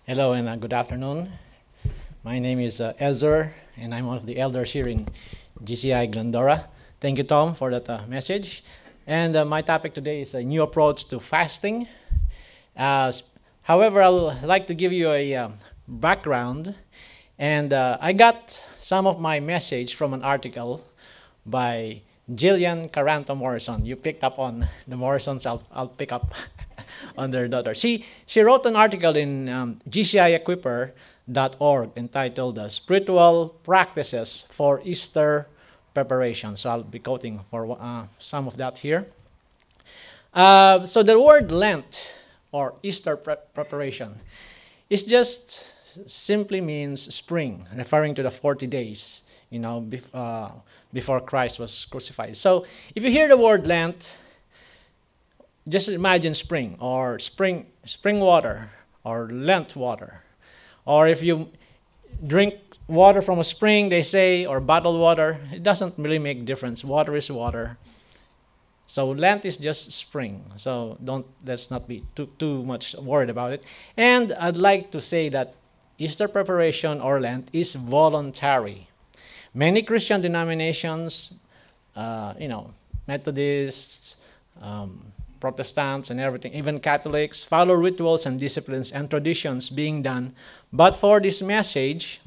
Hello and good afternoon. My name is Ezer, and I'm one of the elders here in GCI Glendora. Thank you, Tom, for that message. And my topic today is a new approach to fasting. However, I would like to give you a background. And I got some of my message from an article by Jillian Caranto Morrison. You picked up on the Morrisons, I'll pick up on their daughter. She wrote an article in GCIequiper.org entitled Spiritual Practices for Easter Preparation. So I'll be quoting for some of that here. So the word Lent or Easter preparation is just simply means spring, referring to the 40 days, before Christ was crucified. So if you hear the word Lent, just imagine spring or spring water or Lent water. Or if you drink water from a spring, they say, or bottled water, it doesn't really make difference. Water is water. So Lent is just spring. So let's not be too much worried about it. And I'd like to say that Easter preparation or Lent is voluntary. Many Christian denominations, Methodists, Protestants and everything, even Catholics, follow rituals and disciplines and traditions being done. But for this message,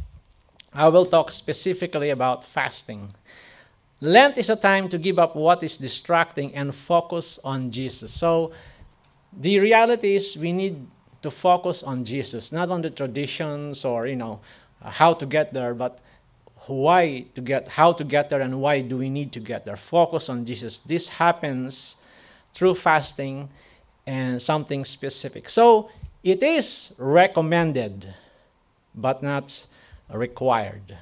I will talk specifically about fasting. Lent is a time to give up what is distracting and focus on Jesus. So the reality is we need to focus on Jesus, not on the traditions or, how to get there, but how to get there and why do we need to get there. Focus on Jesus. This happens through fasting and something specific. So it is recommended, but not required.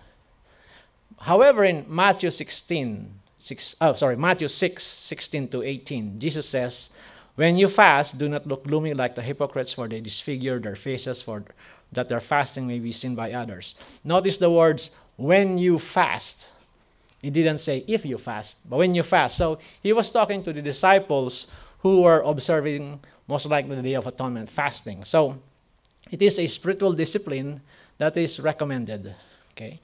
However, in Matthew 6:16 to 18, Jesus says, "When you fast, do not look gloomy like the hypocrites, for they disfigure their faces, for that their fasting may be seen by others." Notice the words, when you fast. He didn't say if you fast, but when you fast. So he was talking to the disciples who were observing, most likely, the Day of Atonement, fasting. So it is a spiritual discipline that is recommended. Okay.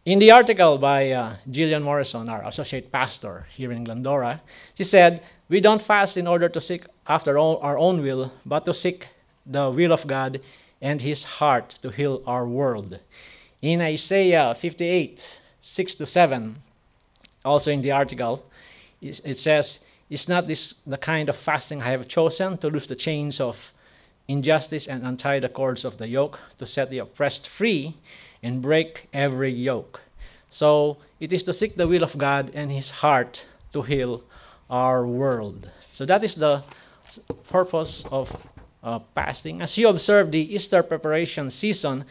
In the article by Jillian Morrison, our associate pastor here in Glendora, she said, "We don't fast in order to seek after our own will, but to seek the will of God and His heart to heal our world." In Isaiah 58:6-7, also in the article, it says, "Is not this the kind of fasting I have chosen, to loose the chains of injustice and untie the cords of the yoke, to set the oppressed free and break every yoke?" So it is to seek the will of God and His heart to heal our world. So that is the purpose of fasting. As you observe the Easter preparation season,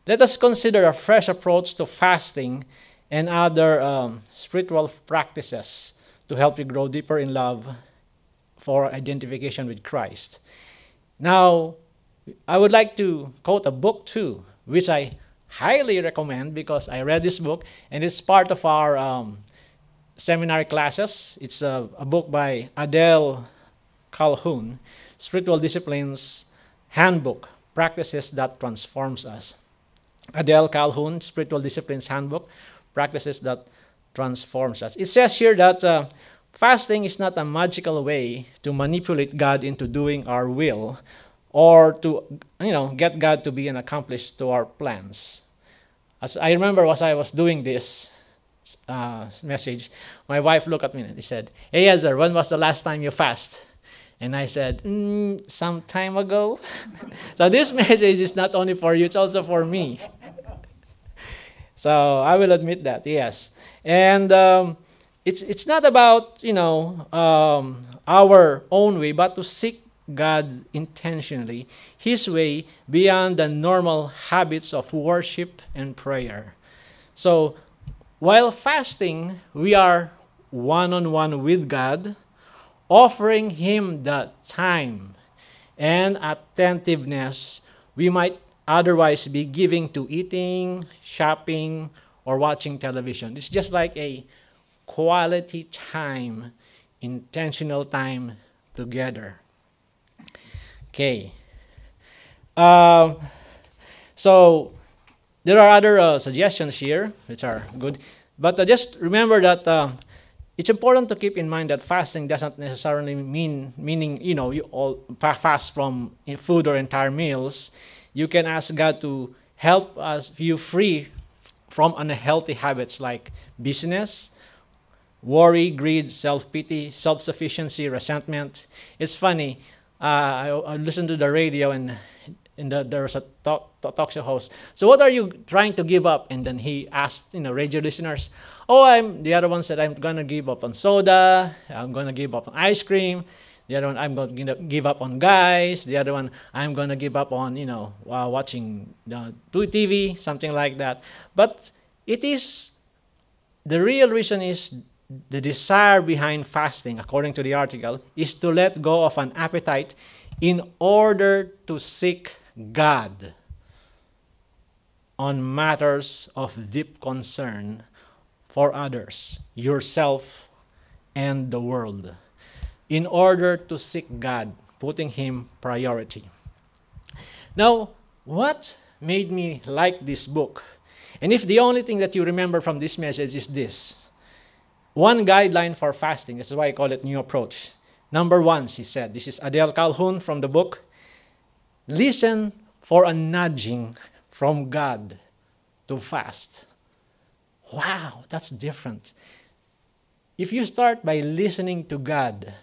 let us consider a fresh approach to fasting and other spiritual practices to help you grow deeper in love for identification with Christ. Now, I would like to quote a book too, which I highly recommend because I read this book and it's part of our seminary classes. It's a book by Adele Calhoun, Spiritual Disciplines Handbook, Practices That Transforms Us. Adele Calhoun, Spiritual Disciplines Handbook, Practices That Transforms Us. It says here that fasting is not a magical way to manipulate God into doing our will or to, get God to be an accomplice to our plans. As I remember as I was doing this message, my wife looked at me and she said, "Hey, Ezer, when was the last time you fast?" And I said, some time ago. So this message is not only for you, it's also for me. So I will admit that, yes. And it's not about, our own way, but to seek God intentionally, His way, beyond the normal habits of worship and prayer. So while fasting, we are one-on-one with God, offering Him the time and attentiveness we might otherwise be giving to eating, shopping, or watching television. It's just like a quality time, intentional time together. Okay. So there are other suggestions here which are good, but just remember that it's important to keep in mind that fasting doesn't necessarily meaning you all fast from food or entire meals. You can ask God to help you free from unhealthy habits like busyness, worry, greed, self-pity, self-sufficiency, resentment. It's funny. I listened to the radio and there was a talk show host. So what are you trying to give up? And then he asked, radio listeners, the other one said, I'm going to give up on soda. I'm going to give up on ice cream. The other one, I'm going to give up on guys. The other one, I'm going to give up on, watching TV, something like that. But the real reason is the desire behind fasting, according to the article, is to let go of an appetite in order to seek God on matters of deep concern for others, yourself, and the world. In order to seek God, putting Him priority. Now, what made me like this book? And if the only thing that you remember from this message is this, one guideline for fasting, that's why I call it New Approach. Number 1, she said, this is Adele Calhoun from the book, listen for a nudging from God to fast. Wow, that's different. If you start by listening to God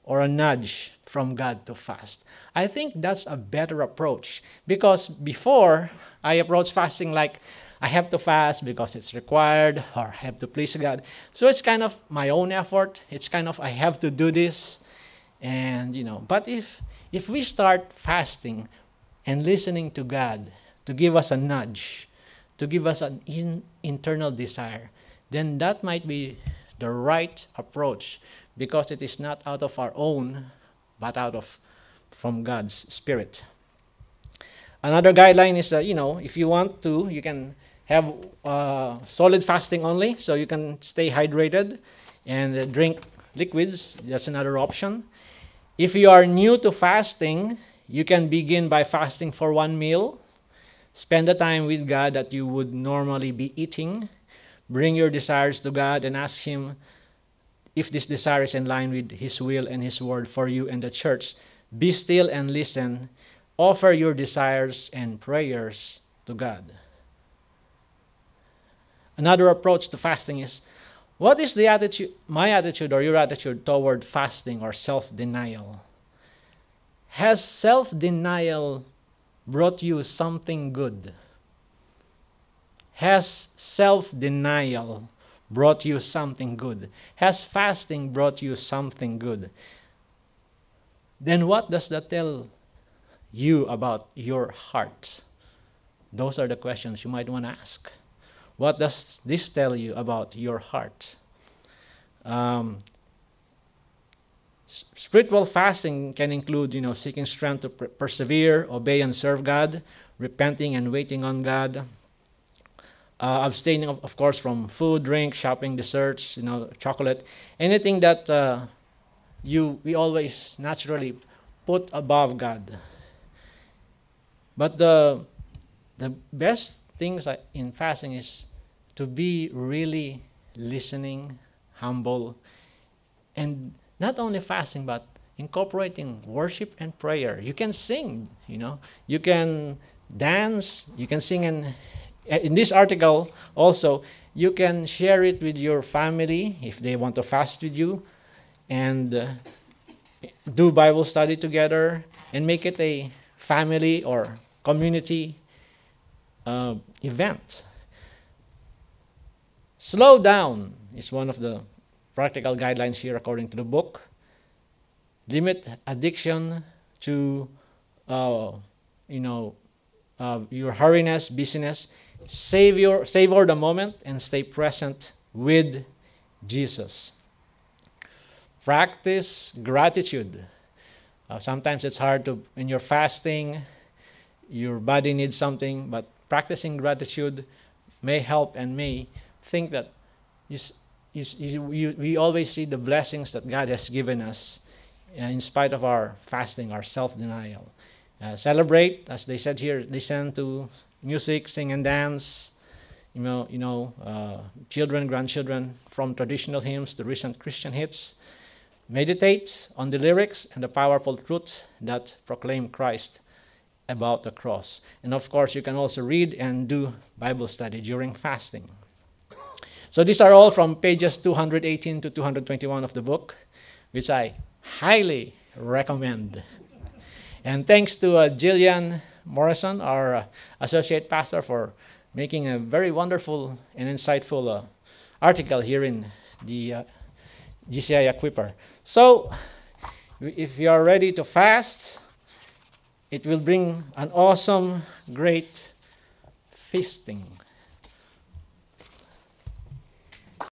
or a nudge from God to fast, I think that's a better approach. Because before, I approach fasting like I have to fast because it's required or I have to please God. So it's kind of my own effort. It's kind of I have to do this. And, but if we start fasting and listening to God to give us a nudge, to give us an internal desire, then that might be the right approach because it is not out of our own, but from God's Spirit. Another guideline is, if you want to, you can have solid fasting only, so you can stay hydrated and drink liquids. That's another option. If you are new to fasting, you can begin by fasting for one meal. Spend the time with God that you would normally be eating. Bring your desires to God and ask Him if this desire is in line with His will and His word for you and the church. Be still and listen. Offer your desires and prayers to God. Another approach to fasting is, what is my attitude or your attitude toward fasting or self-denial? Has self-denial brought you something good? Has self-denial brought you something good? Has fasting brought you something good? Then what does that tell you about your heart? Those are the questions you might want to ask. What does this tell you about your heart? Spiritual fasting can include, seeking strength to persevere, obey and serve God, repenting and waiting on God, abstaining, of course, from food, drink, shopping, desserts, chocolate, anything that we always naturally put above God. But the best things in fasting is to be really listening, humble, and not only fasting, but incorporating worship and prayer. You can sing, you can dance, you can sing. And in this article also, you can share it with your family if they want to fast with you, and do Bible study together and make it a family or community event. Slow down is one of the practical guidelines here according to the book. Limit addiction to your hurriness, busyness. Savor the moment and stay present with Jesus. Practice gratitude. Sometimes it's hard when you're fasting, your body needs something, but practicing gratitude may help and may think that we always see the blessings that God has given us in spite of our fasting, our self-denial. celebrate, as they said here, listen to music, sing and dance, children, grandchildren, from traditional hymns to recent Christian hits. Meditate on the lyrics and the powerful truth that proclaim Christ about the cross. And of course, you can also read and do Bible study during fasting. So these are all from pages 218 to 221 of the book, which I highly recommend. And thanks to Jillian Morrison, our associate pastor, for making a very wonderful and insightful article here in the GCI Equiper. So, if you are ready to fast, it will bring an awesome, great feasting.